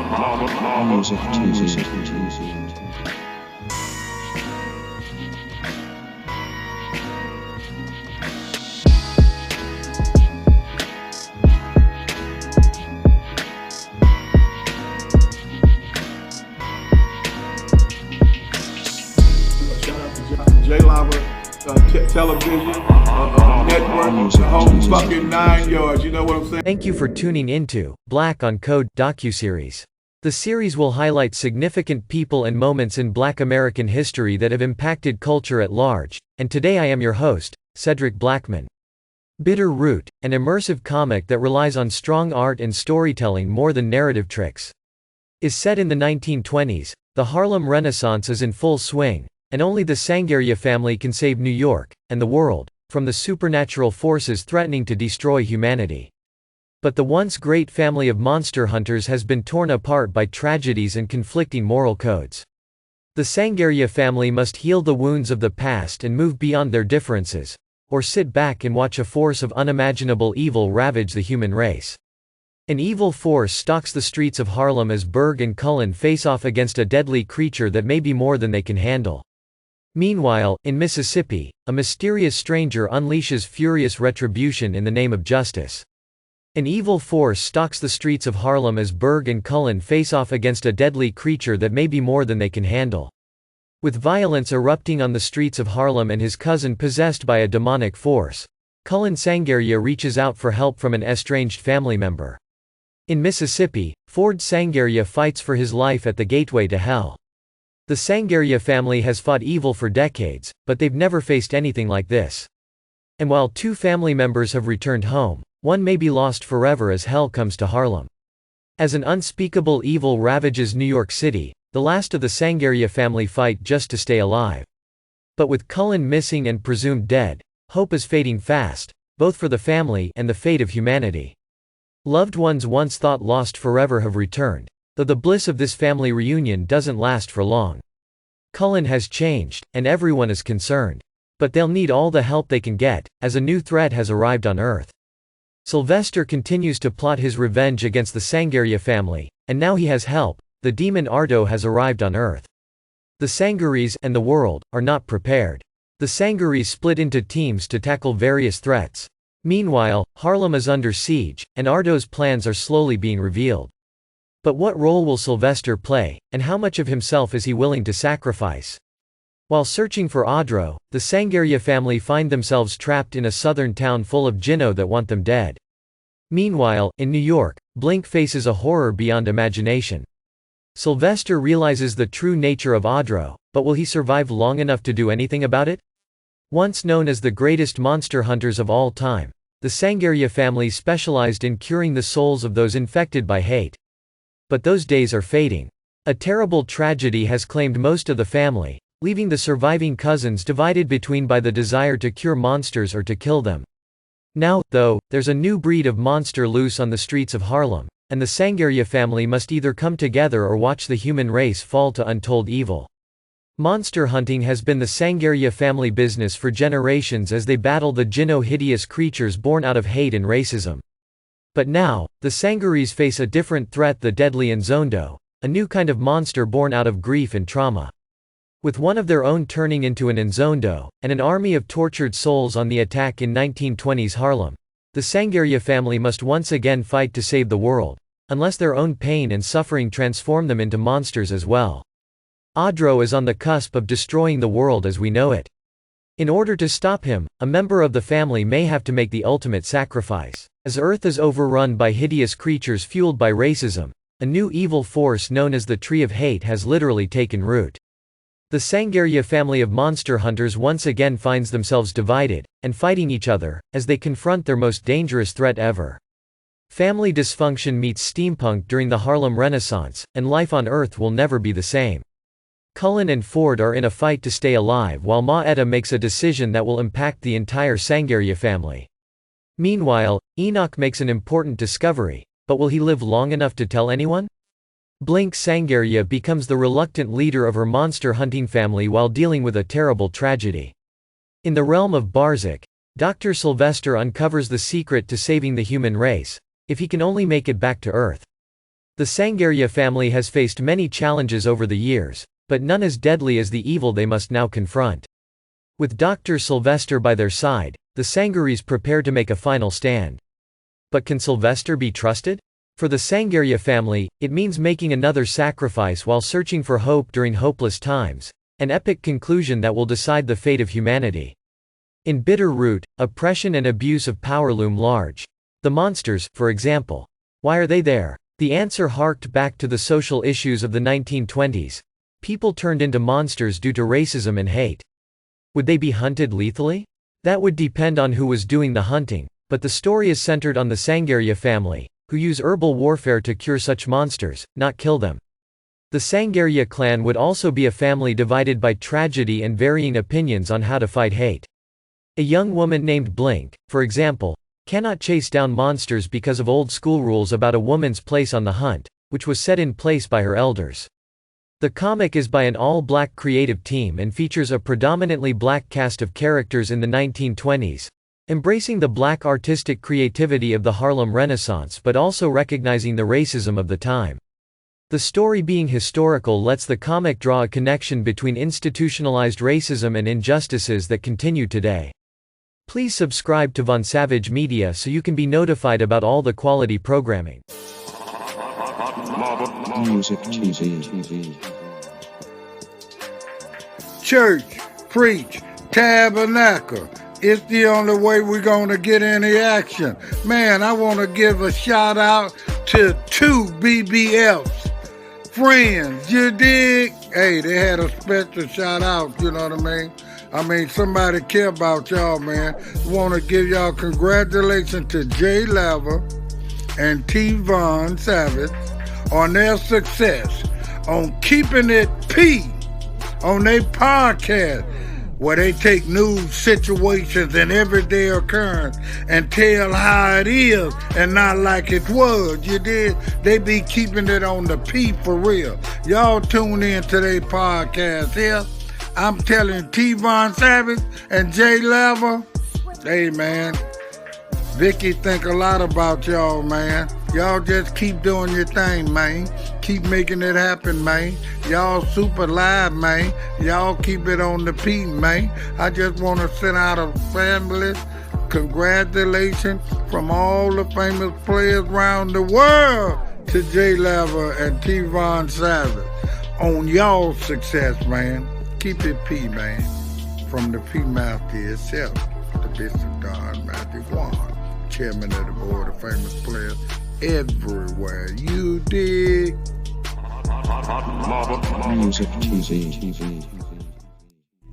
Music Tuesday. Television, network, the whole fucking 9 yards, you know what I'm saying? Thank you for tuning into Black on Code docuseries. The series will highlight significant people and moments in Black American history that have impacted culture at large, and today I am your host, Cedric Blackman. Bitter Root, an immersive comic that relies on strong art and storytelling more than narrative tricks. Is set in the 1920s, the Harlem Renaissance is in full swing, and only the Sangerye family can save New York, and the world, from the supernatural forces threatening to destroy humanity. But the once great family of monster hunters has been torn apart by tragedies and conflicting moral codes. The Sangerye family must heal the wounds of the past and move beyond their differences, or sit back and watch a force of unimaginable evil ravage the human race. An evil force stalks the streets of Harlem as Berg and Cullen face off against a deadly creature that may be more than they can handle. Meanwhile, in Mississippi, a mysterious stranger unleashes furious retribution in the name of justice. An evil force stalks the streets of Harlem as Berg and Cullen face off against a deadly creature that may be more than they can handle. With violence erupting on the streets of Harlem and his cousin possessed by a demonic force, Cullen Sangerye reaches out for help from an estranged family member. In Mississippi, Ford Sangerye fights for his life at the gateway to hell. The Sangerye family has fought evil for decades, but they've never faced anything like this. And while two family members have returned home, one may be lost forever as hell comes to Harlem. As an unspeakable evil ravages New York City, the last of the Sangerye family fight just to stay alive. But with Cullen missing and presumed dead, hope is fading fast, both for the family and the fate of humanity. Loved ones once thought lost forever have returned, though the bliss of this family reunion doesn't last for long. Cullen has changed, and everyone is concerned. But they'll need all the help they can get, as a new threat has arrived on Earth. Sylvester continues to plot his revenge against the Sangerye family, and now he has help. The demon Ardo has arrived on Earth. The Sangeryes and the world are not prepared. The Sangeryes split into teams to tackle various threats. Meanwhile, Harlem is under siege, and Ardo's plans are slowly being revealed. But what role will Sylvester play, and how much of himself is he willing to sacrifice? While searching for Audro, the Sangerye family find themselves trapped in a southern town full of Jinno that want them dead. Meanwhile, in New York, Blink faces a horror beyond imagination. Sylvester realizes the true nature of Audro, but will he survive long enough to do anything about it? Once known as the greatest monster hunters of all time, the Sangerye family specialized in curing the souls of those infected by hate. But those days are fading. A terrible tragedy has claimed most of the family, leaving the surviving cousins divided between by the desire to cure monsters or to kill them. Now, though, there's a new breed of monster loose on the streets of Harlem, and the Sangerye family must either come together or watch the human race fall to untold evil. Monster hunting has been the Sangerye family business for generations as they battle the Jinno, hideous creatures born out of hate and racism. But now, the Sangeryes face a different threat, the deadly Nzondo, a new kind of monster born out of grief and trauma. With one of their own turning into an Nzondo, and an army of tortured souls on the attack in 1920s Harlem, the Sangerye family must once again fight to save the world, unless their own pain and suffering transform them into monsters as well. Audro is on the cusp of destroying the world as we know it. In order to stop him, a member of the family may have to make the ultimate sacrifice. As Earth is overrun by hideous creatures fueled by racism, a new evil force known as the Tree of Hate has literally taken root. The Sangerye family of monster hunters once again finds themselves divided, and fighting each other, as they confront their most dangerous threat ever. Family dysfunction meets steampunk during the Harlem Renaissance, and life on Earth will never be the same. Cullen and Ford are in a fight to stay alive while Ma Etta makes a decision that will impact the entire Sangerye family. Meanwhile, Enoch makes an important discovery, but will he live long enough to tell anyone? Blink Sangerye becomes the reluctant leader of her monster hunting family while dealing with a terrible tragedy. In the realm of Barzak, Dr. Sylvester uncovers the secret to saving the human race, if he can only make it back to Earth. The Sangerye family has faced many challenges over the years, but none as deadly as the evil they must now confront. With Dr. Sylvester by their side, the Sangeryes prepare to make a final stand. But can Sylvester be trusted? For the Sangerye family, it means making another sacrifice while searching for hope during hopeless times, an epic conclusion that will decide the fate of humanity. In Bitter Root, oppression and abuse of power loom large. The monsters, for example. Why are they there? The answer harked back to the social issues of the 1920s. People turned into monsters due to racism and hate. Would they be hunted lethally? That would depend on who was doing the hunting, but the story is centered on the Sangerye family, who use herbal warfare to cure such monsters, not kill them. The Sangerye clan would also be a family divided by tragedy and varying opinions on how to fight hate. A young woman named Blink, for example, cannot chase down monsters because of old school rules about a woman's place on the hunt, which was set in place by her elders. The comic is by an all-black creative team and features a predominantly black cast of characters in the 1920s, embracing the black artistic creativity of the Harlem Renaissance but also recognizing the racism of the time. The story being historical lets the comic draw a connection between institutionalized racism and injustices that continue today. Please subscribe to Von Savage Media so you can be notified about all the quality programming. Music TV. Church, preach, tabernacle. It's the only way we're going to get any action. Man, I want to give a shout out to 2 BBFs. Friends, you dig? Hey, they had a special shout out, you know what I mean? Somebody care about y'all, man. Want to give y'all congratulations to Jay Lever and T. Von Savage on their success on Keeping It P on their podcast, where they take news situations and everyday occurrence and tell how it is and not like it was. You did? They be keeping it on the P for real. Y'all tune in to their podcast here. I'm telling T. Von Savage and Jay Lever, hey man, Vicky think a lot about y'all, man. Y'all just keep doing your thing, man. Keep making it happen, man. Y'all super live, man. Y'all keep it on the P, man. I just want to send out a family congratulations from all the famous players around the world to Jay Lever and T. Von Savage on y'all's success, man. Keep it P, man. From the P Master itself, the Bishop Don Matthew Juan, chairman of the board of famous players everywhere. You dig? Music TV.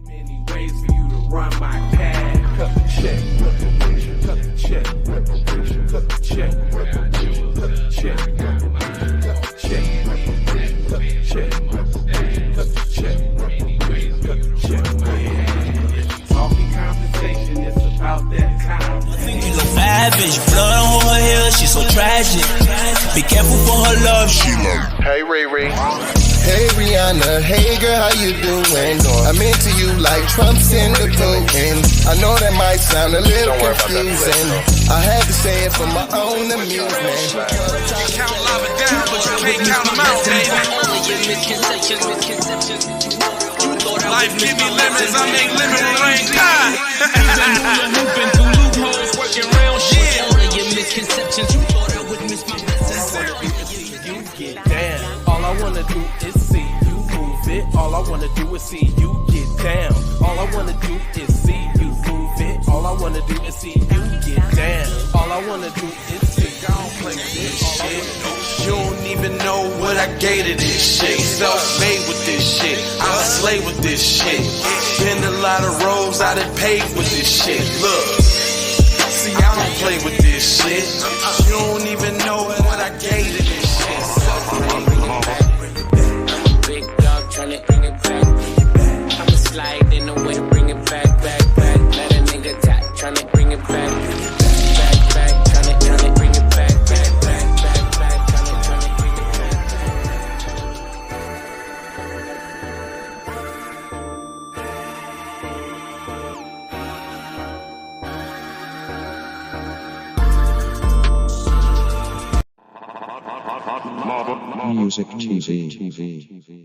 Many ways for you to run my pad. Cut the check, reparation. Cut the check, reparation. Cut the check, reparation. Cut the check, reparation. Cut the check, reparation. Cut the check, reparation. Cut the check, reparation. Cut the check, reparation. Talking conversation, it's about that time. Ravage, blood on her hair, she's so tragic. Be careful for her love, she love. Hey Riri. Hey Rihanna, hey girl, how you doing? I'm into you like Trump's in the Putin. I know that might sound a little confusing. I had to say it for my own amusement. You count lava down, but you can't count them out, baby. Life give me lemons, I make lemon rain. Moving through loopholes, working round shit. Only your misconceptions, you thought I would miss my blessings. You get down. All I wanna do is see you move it. All I wanna do is see you get down. All I wanna do is see you move it. All I wanna do is see you get down. All I wanna do is see you play this shit. You don't even know what I gave to this shit. Self-made with this shit. I'm a slave with this shit. Been a lot of roads I done paved with this shit. Look, see I don't play with this shit. You don't even know what I gave to this shit. Big dog tryna bring it back. I'ma slide in the way, bring it back. Let a nigga tap, tryna bring it back. Tryna bring it back. Tryna bring it Music TV.